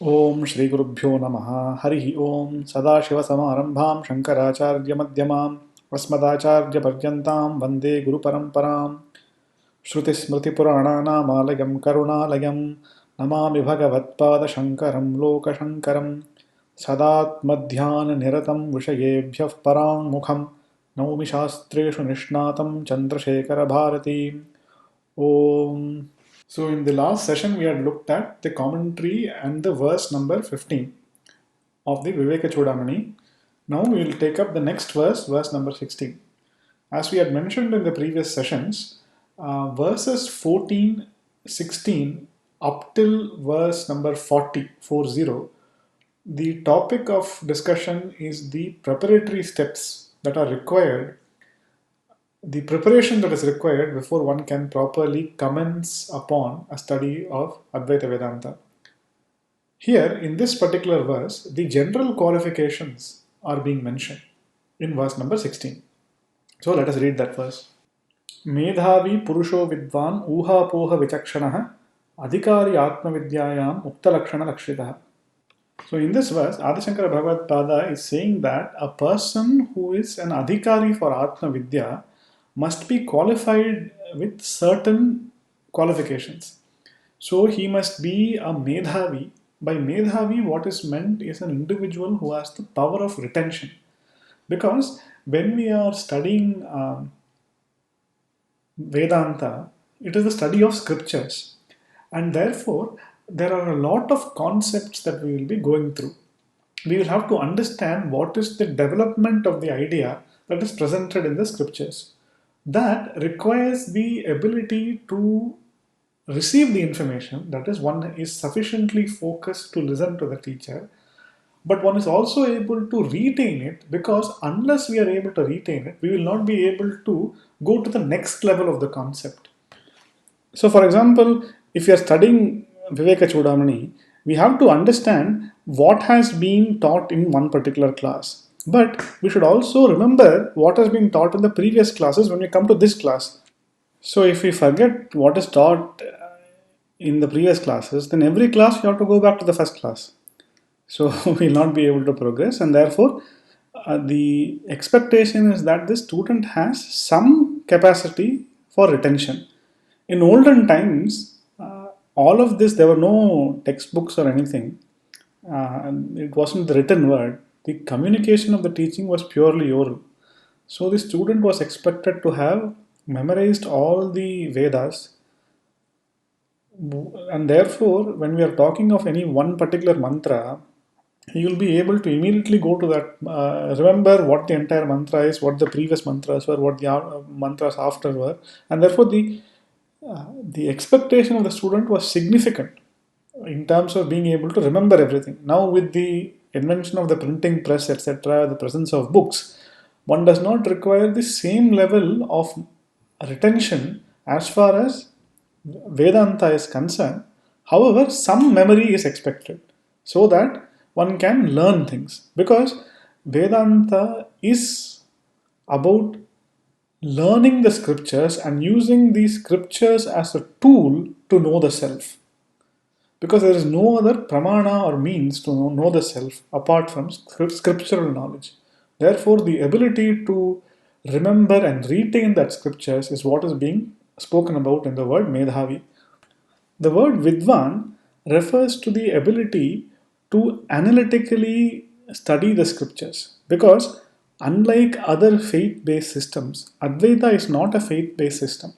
ओम श्री गुरुभ्यो नमः हरि ओम सदाशिवसमारंभां शंकराचार्यमध्यमाम् अस्मदाचार्यपर्यन्तां वन्दे गुरुपरम्पराम् श्रुतिस्मृतिपुराणानामालयं करुणालयं नमामि भगवत्पादशङ्करं लोकशङ्करं सदात्मध्याननिरतं विषयेभ्यः पराङ्मुखं नौमि शास्त्रेषु निष्णातं चन्द्रशेखरभारतीम् ओम. So, in the last session, we had looked at the commentary and the verse number 15 of the Viveka Chudamani. Now, we will take up the next verse, verse number 16. As we had mentioned in the previous sessions, verses 14, 16 up till verse number 40, the topic of discussion is the preparatory steps that are required, the preparation that is required before one can properly commence upon a study of Advaita Vedanta. Here, in this particular verse, the general qualifications are being mentioned in verse number 16. So let us read that verse. Medhavi Purusho Vidvan Uha Poha Vichakshanaha Adhikari Atma Vidyayam Uktalakshana Lakshitaha. So in this verse, Adi Shankara Bhagavad Pada is saying that a person who is an adhikari for Atma Vidya must be qualified with certain qualifications. So he must be a Medhavi. By Medhavi, what is meant is an individual who has the power of retention. Because when we are studying Vedanta, it is the study of scriptures. And therefore, there are a lot of concepts that we will be going through. We will have to understand what is the development of the idea that is presented in the scriptures. That requires the ability to receive the information, that is, one is sufficiently focused to listen to the teacher, but one is also able to retain it, because unless we are able to retain it, we will not be able to go to the next level of the concept. So, for example, if you are studying Viveka Chudamani, we have to understand what has been taught in one particular class. But we should also remember what has been taught in the previous classes when we come to this class. So, if we forget what is taught in the previous classes, then every class you have to go back to the first class. So, we will not be able to progress, and therefore, the expectation is that the student has some capacity for retention. In olden times, all of this, there were no textbooks or anything. It wasn't the written word. The communication of the teaching was purely oral. So the student was expected to have memorized all the Vedas, and therefore, when we are talking of any one particular mantra, you will be able to immediately go to that, remember what the entire mantra is, what the previous mantras were, what the mantras after were, and therefore the expectation of the student was significant in terms of being able to remember everything. Now, with the invention of the printing press, etc., the presence of books, one does not require the same level of retention as far as Vedanta is concerned. However, some memory is expected so that one can learn things, because Vedanta is about learning the scriptures and using these scriptures as a tool to know the self, because there is no other pramana or means to know the self apart from scriptural knowledge. Therefore, the ability to remember and retain that scriptures is what is being spoken about in the word Medhavi. The word Vidvan refers to the ability to analytically study the scriptures, because unlike other faith based systems, Advaita is not a faith based system,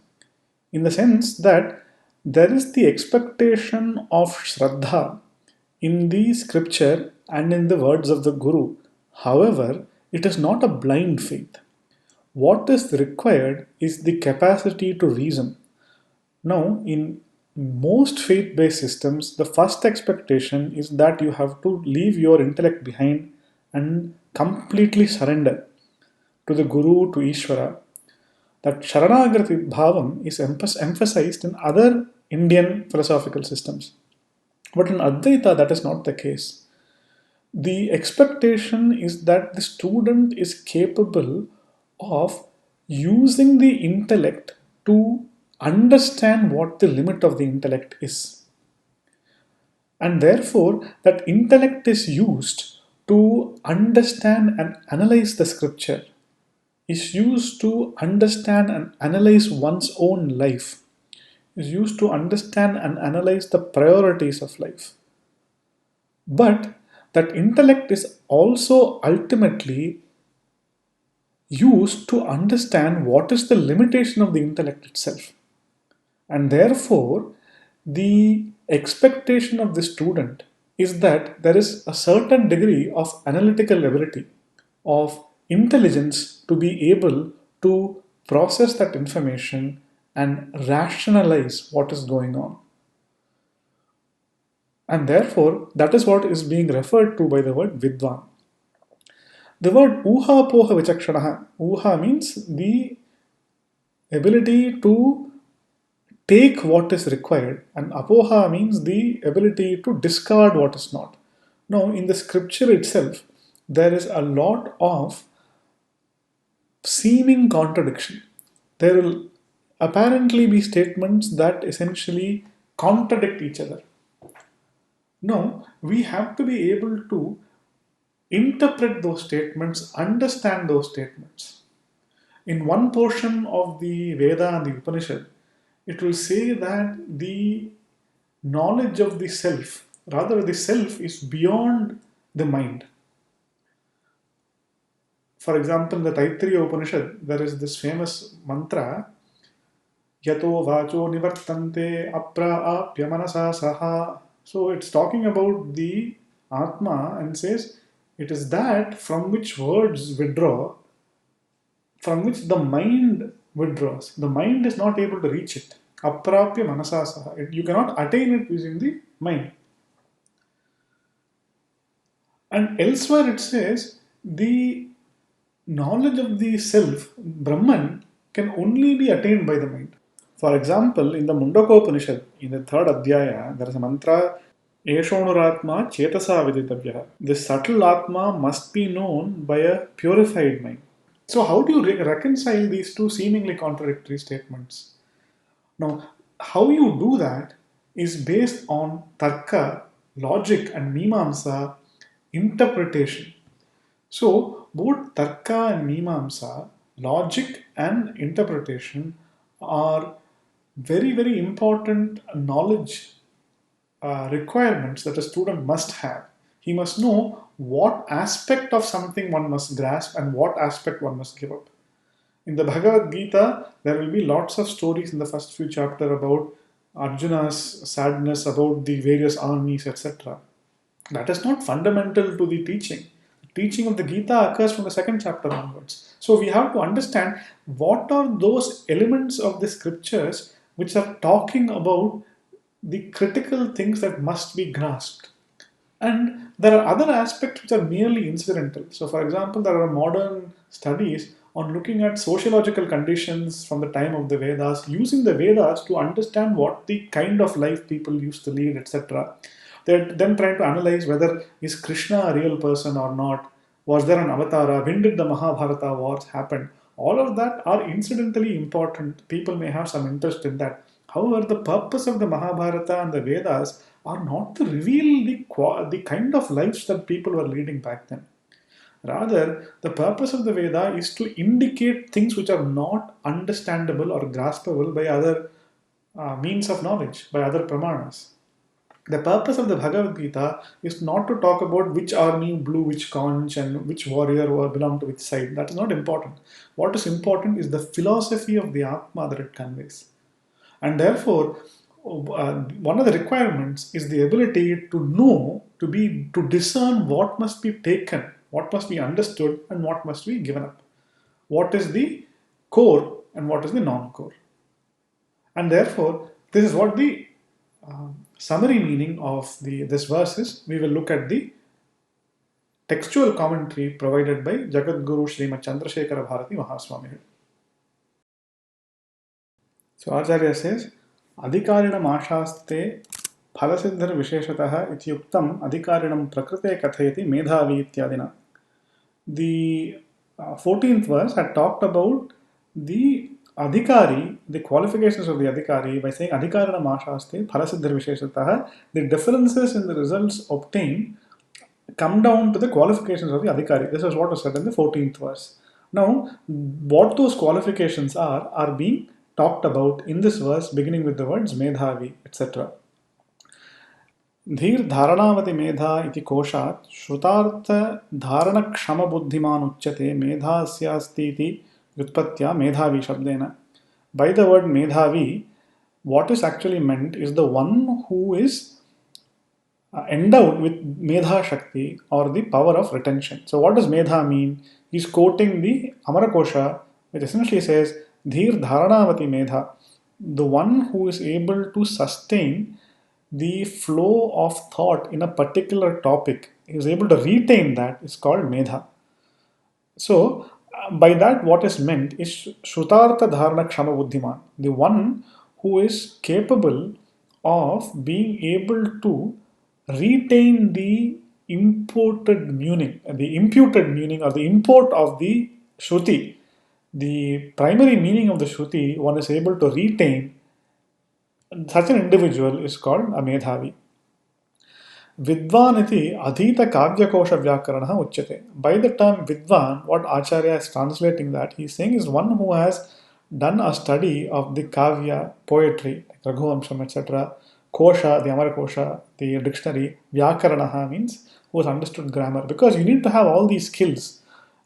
in the sense that there is the expectation of Shraddha in the scripture and in the words of the Guru. However, it is not a blind faith. What is required is the capacity to reason. Now, in most faith based systems, the first expectation is that you have to leave your intellect behind and completely surrender to the Guru, to Ishvara. That Sharanagrati Bhavam is emphasized in other Indian philosophical systems. But in Advaita, that is not the case. The expectation is that the student is capable of using the intellect to understand what the limit of the intellect is. And therefore, that intellect is used to understand and analyze the scripture, is used to understand and analyze one's own life, is used to understand and analyze the priorities of life. But that intellect is also ultimately used to understand what is the limitation of the intellect itself. And therefore, the expectation of the student is that there is a certain degree of analytical ability, of intelligence to be able to process that information and rationalize what is going on. And therefore, that is what is being referred to by the word vidwan. The word uha poha vichakshanaha, uha means the ability to take what is required, and apoha means the ability to discard what is not. Now, in the scripture itself, there is a lot of seeming contradiction. There will apparently be statements that essentially contradict each other. No, we have to be able to interpret those statements, understand those statements. In one portion of the Veda and the Upanishad, it will say that the knowledge of the self, rather, the self is beyond the mind. For example, in the Taittiriya Upanishad, there is this famous mantra, Yato Vacho Nivartante Apra Apya Manasa Saha. So it's talking about the Atma and says it is that from which words withdraw, from which the mind withdraws. The mind is not able to reach it. Aprapya manasa saha. You cannot attain it using the mind. And elsewhere it says the knowledge of the self, Brahman, can only be attained by the mind. For example, in the Mundaka Upanishad, in the third Adhyaya, there is a mantra, Eshonuratma Chetasa Viditavyaha. This subtle Atma must be known by a purified mind. So, how do you reconcile these two seemingly contradictory statements? Now, how you do that is based on tarka, logic, and mimamsa interpretation. So, both tarka and mimamsa, logic and interpretation, are very, very important knowledge requirements that a student must have. He must know what aspect of something one must grasp and what aspect one must give up. In the Bhagavad Gita, there will be lots of stories in the first few chapters about Arjuna's sadness, about the various armies, etc. That is not fundamental to the teaching. The teaching of the Gita occurs from the second chapter onwards. So we have to understand what are those elements of the scriptures which are talking about the critical things that must be grasped. And there are other aspects which are merely incidental. So, for example, there are modern studies on looking at sociological conditions from the time of the Vedas, using the Vedas to understand what the kind of life people used to lead, etc. They're then trying to analyze whether is Krishna a real person or not. Was there an avatara? When did the Mahabharata wars happen? All of that are incidentally important. People may have some interest in that. However, the purpose of the Mahabharata and the Vedas are not to reveal the kind of lives that people were leading back then. Rather, the purpose of the Veda is to indicate things which are not understandable or graspable by other means of knowledge, by other pramanas. The purpose of the Bhagavad Gita is not to talk about which army blew which conch and which warrior belonged to which side. That is not important. What is important is the philosophy of the Atma that it conveys. And therefore, one of the requirements is the ability to know, to discern what must be taken, what must be understood, and what must be given up. What is the core and what is the non-core. And therefore, this is what the summary meaning of this verse is. We will look at the textual commentary provided by Jagadguru Srimad Chandrasekhara Bharati Mahaswami. So Acharya says, Adhikarinam ashaste phalasiddhar visheshatah ityuktam adhikarinam prakrite kathayati medhavi ityadina. The 14th verse had talked about the Adhikari, the qualifications of the Adhikari, by saying Adhikarana Mashaste, Phalasiddhar Visheshataha, the differences in the results obtained come down to the qualifications of the Adhikari. This is what was said in the 14th verse. Now, what those qualifications are being talked about in this verse, beginning with the words Medhavi, etc. धीर धारणावति मेधा इति कोशात् श्रुतार्थ धारण क्षम बुद्धिमान उच्यते मेधास्यास्ति इति व्युत्पत्त्या मेधावी शब्देन. By the word medhavi, what is actually meant is the one who is endowed with medha shakti, or the power of retention. So what does medha mean? He's quoting the Amarakosha, which essentially says dhir dharanavati medha, the one who is able to sustain the flow of thought in a particular topic, is able to retain that, is called medha. So by that, what is meant is Shrutartha Dharana Kshama Buddhiman, the one who is capable of being able to retain the imported meaning, the imputed meaning, or the import of the Shruti. The primary meaning of the Shruti, one is able to retain. Such an individual is called a Medhavi. Vidvan iti adhita kavyakosha vyakaranah uchyate. By the term Vidvan, what Acharya is translating that, he is saying is one who has done a study of the kavya, poetry, like Raghuvamsham, etc., kosha, the Amara kosha, the dictionary, vyakaranaha means who has understood grammar. Because you need to have all these skills.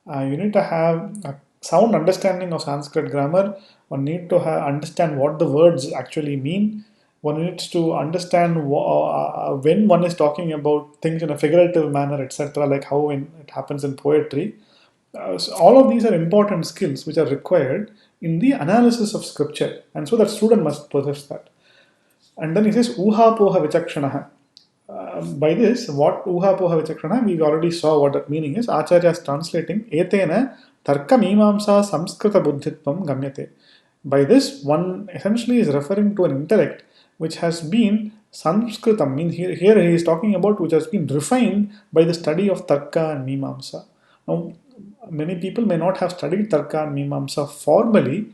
You need to have a sound understanding of Sanskrit grammar. One need to understand what the words actually mean. One needs to understand when one is talking about things in a figurative manner, etc., like how it happens in poetry. So all of these are important skills which are required in the analysis of scripture, and so that student must possess that. And then he says, Uha Poha Vichakshanaha. By this, what Uha Poha Vichakshana, we already saw what that meaning is. Acharya is translating, Etena Tarka Mimamsa Samskrita Buddhitvam Gamyate. By this, one essentially is referring to an intellect which has been Sanskritam. Means here he is talking about which has been refined by the study of Tarka and Mimamsa. Now, many people may not have studied Tarka and Mimamsa formally,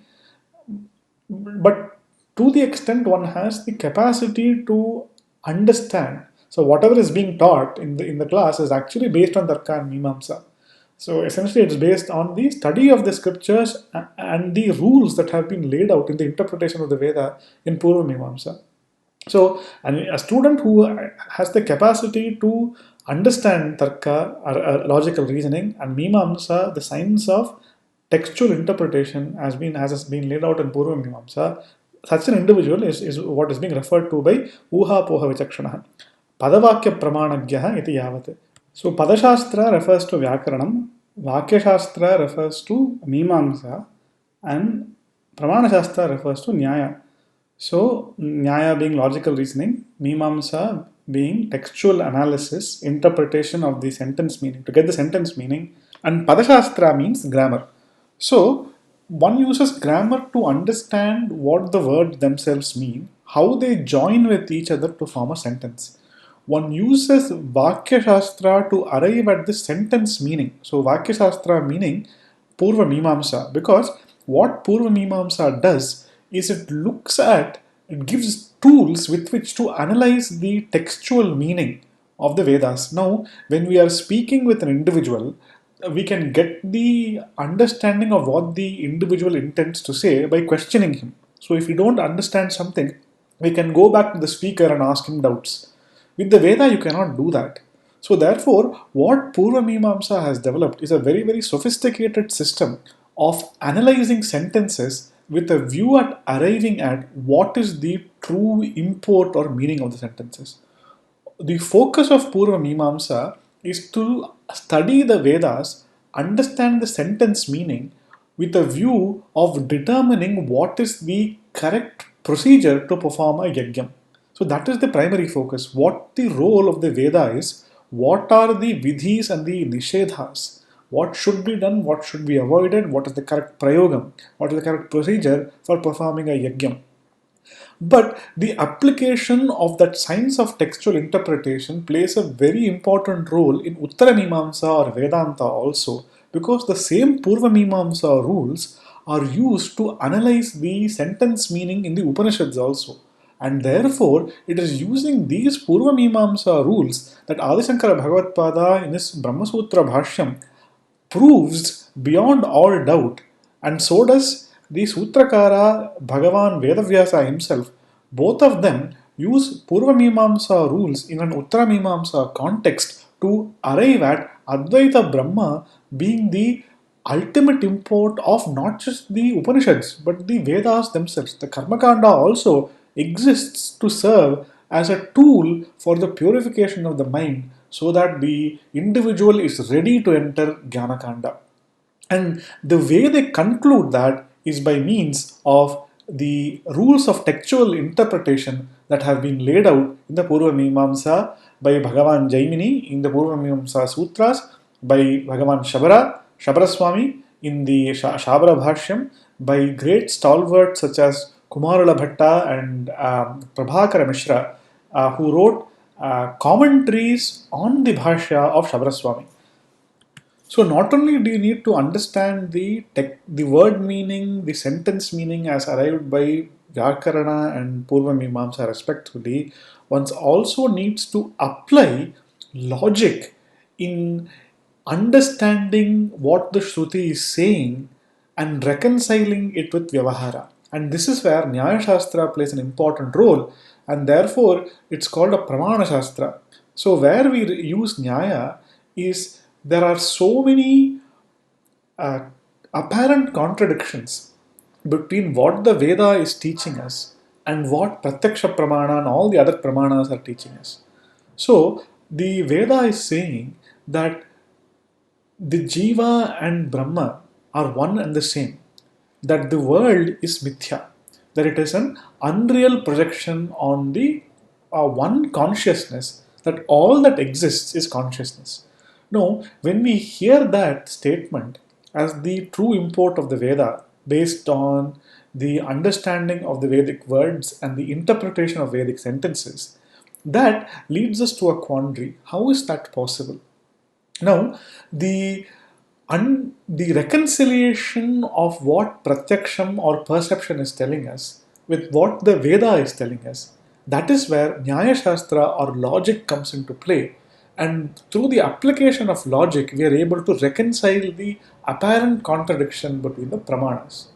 but to the extent one has the capacity to understand. So whatever is being taught in the class is actually based on Tarka and Mimamsa. So essentially it's based on the study of the scriptures and the rules that have been laid out in the interpretation of the Veda in Purva Mimamsa. So a student who has the capacity to understand Tarka, or logical reasoning, and Mimamsa, the science of textual interpretation, has been laid out in Purva Mimamsa, such an individual is what is being referred to by Uha Poha Vichakshana. Padavakya Pramanagyaha iti yavat. So Padashastra refers to Vyakaranam, Vakyashastra refers to Mimamsa, and Pramanashastra refers to Nyaya. So Nyaya being logical reasoning, Mimamsa being textual analysis, interpretation of the sentence meaning, to get the sentence meaning, and Padashastra means grammar. So one uses grammar to understand what the words themselves mean, how they join with each other to form a sentence. One uses Vakya Shastra to arrive at the sentence meaning. So Vakya Shastra meaning Purva Mimamsa, because what Purva Mimamsa does is it gives tools with which to analyze the textual meaning of the Vedas. Now, when we are speaking with an individual, we can get the understanding of what the individual intends to say by questioning him. So if we don't understand something, we can go back to the speaker and ask him doubts. With the Veda, you cannot do that. So therefore, what Purva Mimamsa has developed is a very, very sophisticated system of analyzing sentences with a view at arriving at what is the true import or meaning of the sentences. The focus of Purva Mimamsa is to study the Vedas, understand the sentence meaning with a view of determining what is the correct procedure to perform a yajna. So that is the primary focus. What the role of the Veda is, what are the vidhis and the nishedhas, what should be done, what should be avoided, what is the correct prayogam, what is the correct procedure for performing a yajna. But the application of that science of textual interpretation plays a very important role in Uttara Mimamsa or Vedanta also, because the same Purva Mimamsa rules are used to analyze the sentence meaning in the Upanishads also. And therefore, it is using these Purva Mimamsa rules that Adi Shankara Bhagavad-pada in his Brahma Sutra Bhashyam proves beyond all doubt, and so does the Sutrakara Bhagavan Vedavyasa himself. Both of them use Purva Mimamsa rules in an Uttara Mimamsa context to arrive at Advaita Brahma being the ultimate import of not just the Upanishads but the Vedas themselves. The Karmakanda also exists to serve as a tool for the purification of the mind so that the individual is ready to enter Jnanakanda. And the way they conclude that is by means of the rules of textual interpretation that have been laid out in the Purva Mimamsa by Bhagavan Jaimini in the Purva Mimamsa Sutras, by Bhagavan Shabaraswami in the Shabara Bhashyam, by great stalwarts such as Kumarala Bhatta and Prabhakara Mishra, who wrote commentaries on the Bhashya of Shabaraswami. So not only do you need to understand the word meaning, the sentence meaning as arrived by Vyakarana and Purva Mimamsa respectively, one also needs to apply logic in understanding what the Shruti is saying and reconciling it with Vyavahara. And this is where Nyaya Shastra plays an important role, and therefore it's called a Pramana Shastra. So where we use Nyaya is there are so many uh, apparent contradictions between what the Veda is teaching us and what Pratyaksha Pramana and all the other Pramanas are teaching us. So the Veda is saying that the Jiva and Brahma are one and the same, that the world is mithya, that it is an unreal projection on the one consciousness, that all that exists is consciousness. No, when we hear that statement as the true import of the Veda, based on the understanding of the Vedic words and the interpretation of Vedic sentences, that leads us to a quandary. How is that possible? Now, the reconciliation of what pratyaksham or perception is telling us with what the Veda is telling us, that is where Nyaya Shastra or logic comes into play. And through the application of logic, we are able to reconcile the apparent contradiction between the Pramanas.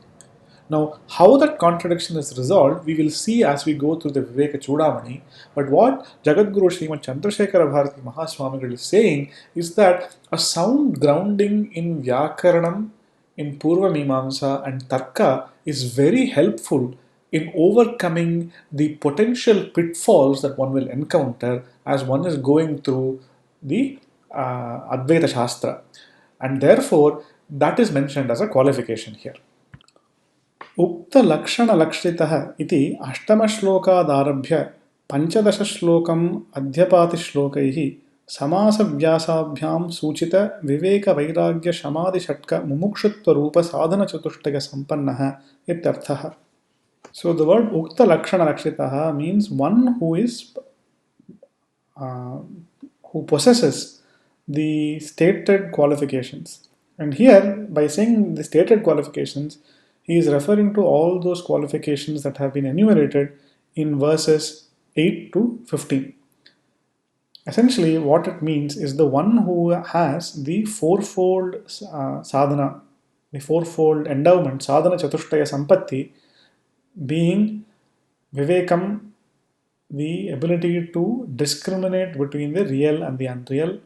Now, how that contradiction is resolved, we will see as we go through the Viveka Chudamani. But what Jagadguru Srimad Chandrasekhara Bharati Mahaswamigal is saying is that a sound grounding in Vyakaranam, in Purva Mimamsa and Tarka is very helpful in overcoming the potential pitfalls that one will encounter as one is going through the Advaita Shastra. And therefore, that is mentioned as a qualification here. उक्तलक्षणलक्षितः इति अष्टमश्लोकादारभ्य पञ्चदशश्लोकम् अध्यपातिश्लोकैः समासव्यासाभ्यां सूचितविवेकवैराग्यशमादिषट्कमुमुक्षुत्वरूपसाधनचतुष्टयसम्पन्नः इत्यर्थः. So the word Ukta Lakshana Lakshitaha means one who is who possesses the stated qualifications. And here, by saying the stated qualifications, he is referring to all those qualifications that have been enumerated in verses 8 to 15. Essentially, what it means is the one who has the fourfold sadhana, the fourfold endowment, sadhana chatushtaya sampatti, being vivekam, the ability to discriminate between the real and the unreal,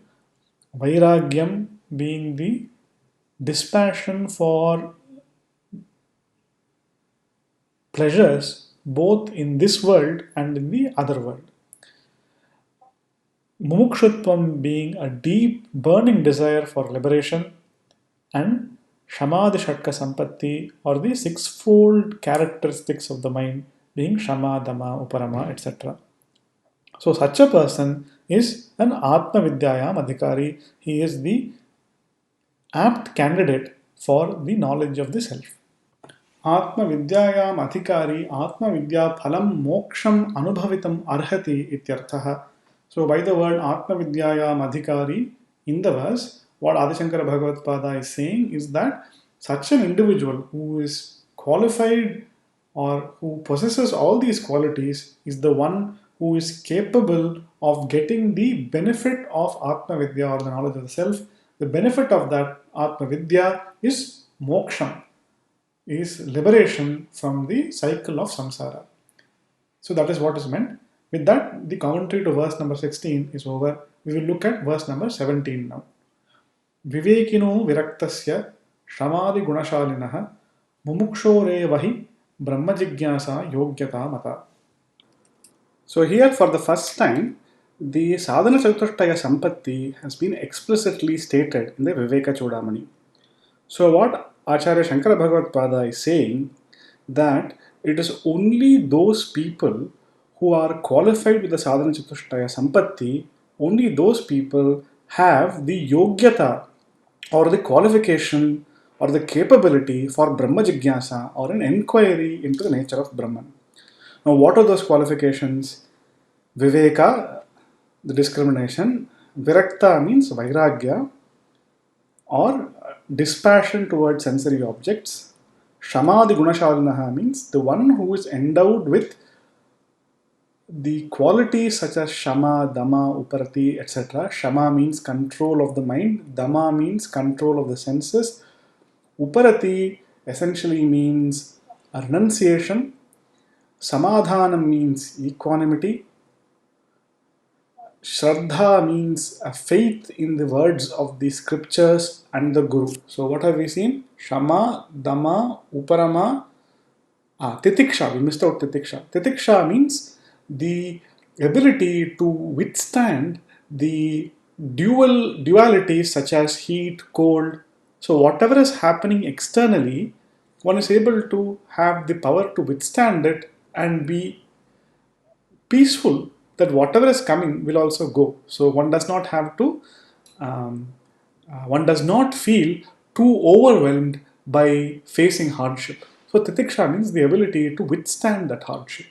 vairagyam, being the dispassion for pleasures both in this world and in the other world. Mumukshutvam being a deep burning desire for liberation, and Shamadhi Shatka Sampatti or the sixfold characteristics of the mind being Shama, Dama, Uparama, etc. So such a person is an Atma Vidyayam Adhikari. He is the apt candidate for the knowledge of the self. Atma Vidyayam Adhikari Atma Vidya Phalam Moksham Anubhavitam Arhati Ityarthaha. So by the word Atma Vidyayam Adhikari in the verse, what Adi Shankara Bhagavad Pada is saying is that Such an individual who is qualified or who possesses all these qualities is the one who is capable of getting the benefit of Atma Vidya or the knowledge of the self. The benefit of that Atma Vidya is moksha, is liberation from the cycle of samsara. So that is what is meant. With that, the commentary to verse number 16 is over. We will look at verse number 17 now. विवेकिनो विरक्तस्य श्रमादिगुणशालिनः मुमुक्षोरेव हि ब्रह्मजिज्ञासा योग्यता मता. So here for the first time, the sadhana chatushtaya sampatti has been explicitly stated in the Viveka Chudamani. So what Acharya Shankara Bhagavad Pada is saying, that it is only those people who are qualified with the sadhana chatushtaya sampatti, only those people have the yogyata or the qualification or the capability for Brahma Jigyasa or an inquiry into the nature of Brahman. Now, what are those qualifications? Viveka, the discrimination. Virakta means vairagya or dispassion towards sensory objects. Shamadi Gunashalinaha means the one who is endowed with the qualities such as Shama, Dama, Uparati, etc. Shama means control of the mind, Dama means control of the senses, Uparati essentially means renunciation, Samadhanam means equanimity, Shraddha means a faith in the words of the scriptures and the Guru. So what have we seen? Shama, Dama, Uparama, Titiksha. We missed out Titiksha. Titiksha means the ability to withstand the dualities such as heat, cold. So whatever is happening externally, one is able to have the power to withstand it and be peaceful that whatever is coming will also go. So one does not have to, one does not feel too overwhelmed by facing hardship. So titiksha means the ability to withstand that hardship.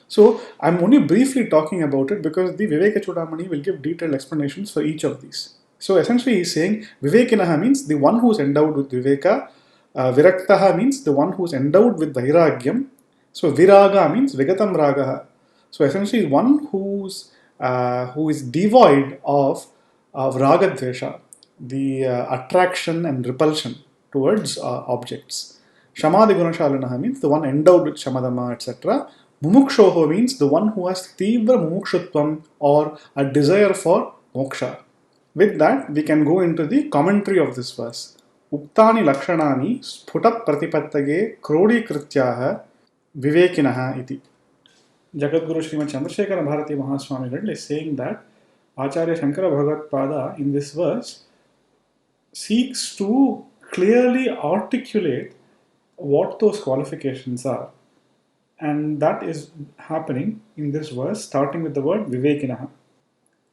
So I'm only briefly talking about it because the Viveka Chudamani will give detailed explanations for each of these. So essentially he's saying Vivekinaha means the one who is endowed with Viveka, Viraktaha means the one who is endowed with Vairagyam. So Viraga means Vigatam Ragaha. So essentially one who is devoid of Ragadvesha, the attraction and repulsion towards objects. Shamadi Gunashalinaha means the one endowed with Shamadama, etc. Mumukshoho means the one who has Tivra Mumukshutvam or a desire for moksha. With that, we can go into the commentary of this verse. Uktani lakshanani sphuta pratipattage krodi krityaha vivekinaha iti. Jagadguru Srimad Chandrasekhara Bharati Mahaswami is saying that Acharya Shankara Bhagavad Pada in this verse seeks to clearly articulate what those qualifications are. And that is happening in this verse, starting with the word Vivekinaha.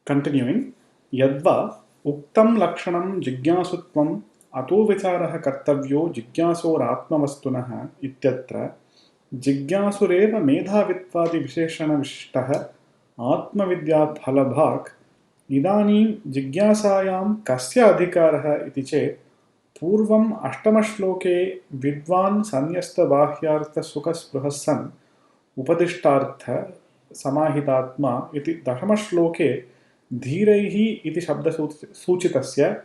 Continuing, Yadva Uktam Lakshanam Jigyasutvam Ato Vicharaha Kartavyo Jigyasoratmavastunaha Ityatra Jigyasureva Medhavitvadi Visheshana Vishtah Atmavidya Phalabhak Idanim Jigyasayam Kasya Adhikaraha Iti Chet Purvam Ashtamashloke Vidvan Sanyasta Bahyartha Sukhaspruhassan Upadishtartha Samahitatma Iti Dashamashloke Dhiraihi Iti Shabda Suchitasya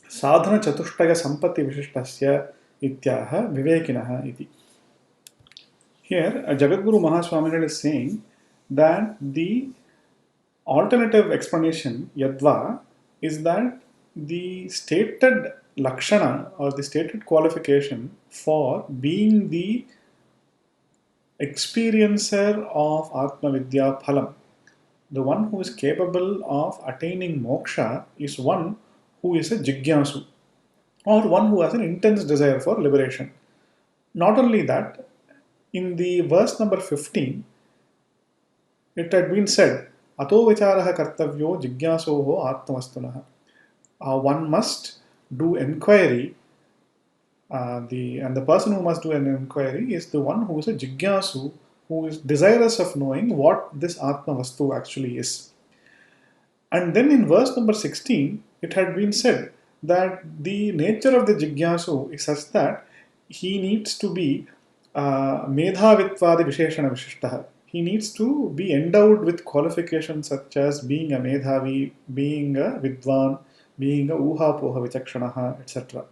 Sadhana Chatushtaya Sampatti Vishishtasya Ityaha Vivekinaha Iti. Here, Jagadguru Mahaswami is saying that the alternative explanation, Yadva, is that the stated lakshana or the stated qualification for being the experiencer of Atma Vidya Phalam, the one who is capable of attaining moksha, is one who is a jigyasu or one who has an intense desire for liberation. Not only that, in the verse number 15, it had been said, Ato vicharaha kartavyo jigyasoho atmavastunaha. One must do inquiry, and the person who must do an inquiry is the one who is a jigyasu, who is desirous of knowing what this Atma Vastu actually is. And then in verse number 16, it had been said that the nature of the jigyasu is such that he needs to be medhavitvadi visheshana vishishtah. He needs to be endowed with qualifications such as being a medhavi, being a vidwan, being a uhapoha vichakshanaha, etc.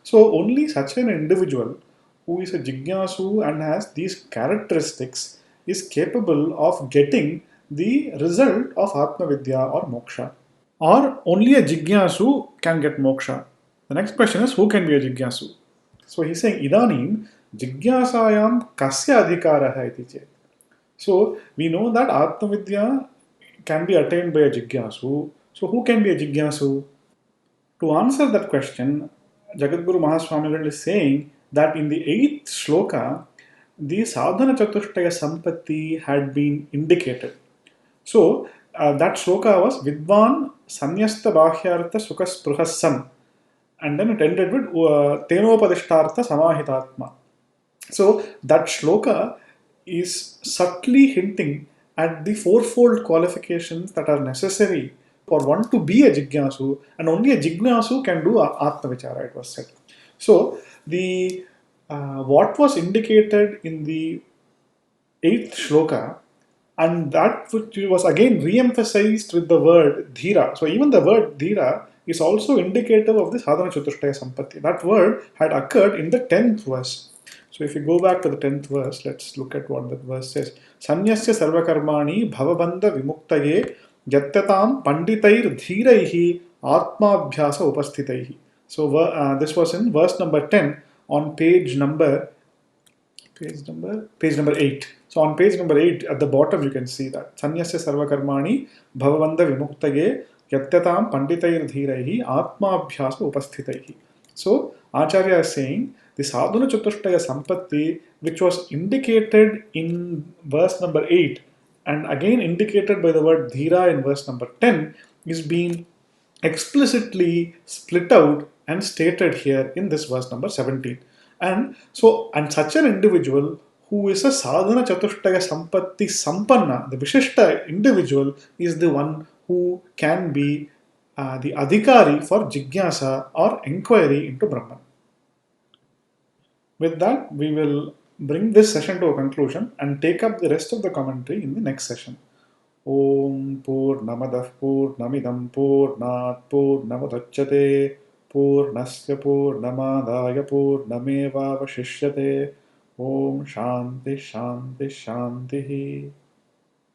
So only such an individual who is a jigyasu and has these characteristics is capable of getting the result of Atma Vidya or moksha. Or only a jigyasu can get moksha. The next question is who can be a jigyasu? So he's saying idanim jigyasayam kasya adhikaraha iti chet. So we know that Atma Vidya can be attained by a jigyasu. So who can be a jigyasu? To answer that question, Jagadguru Mahaswamigal is saying that in the 8th shloka, the sadhana chatushtaya sampatti had been indicated. So that shloka was Vidvan Sanyasta Bhahyartha Sukha and then it ended with Tenopadishtartha Samahitatma. So that shloka is subtly hinting at the fourfold qualifications that are necessary for one to be a jignasu, and only a jignasu can do atma vichara, it was said. So the what was indicated in the 8th shloka, and that which was again re-emphasized with the word dhira. So even the word dhira is also indicative of the sadhana chatushtaya sampatti. That word had occurred in the 10th verse. So if you go back to the 10th verse, let's look at what that verse says. Sanyasya sarvakarmani bhavabandha vimuktaye yatyatam panditair dhiraihi atmabhyasa upasthitaihi. So this was in verse number 10 on page number 8. So on page number 8 at the bottom you can see that sanyasya sarvakarmani bhavavanda vimuktage yatyatam panditair dhiraihi atmabhyasa upasthitaihi. So Acharya is saying the sadhana chatushtaya sampatti, which was indicated in verse number 8 and again indicated by the word dhira in verse number 10, is being explicitly split out and stated here in this verse number 17. And such an individual who is a sadhana chatushtaya sampatti sampanna, the vishishta individual, is the one who can be the adhikari for jigyasa or inquiry into Brahman. With that, we will bring this session to a conclusion and take up the rest of the commentary in the next session. Om Purnamadah Purnamidam Purnat Purnamudachyate Purnasya Purnamadaya Purnameva Vashishyate. Om Shanti Shanti Shanti.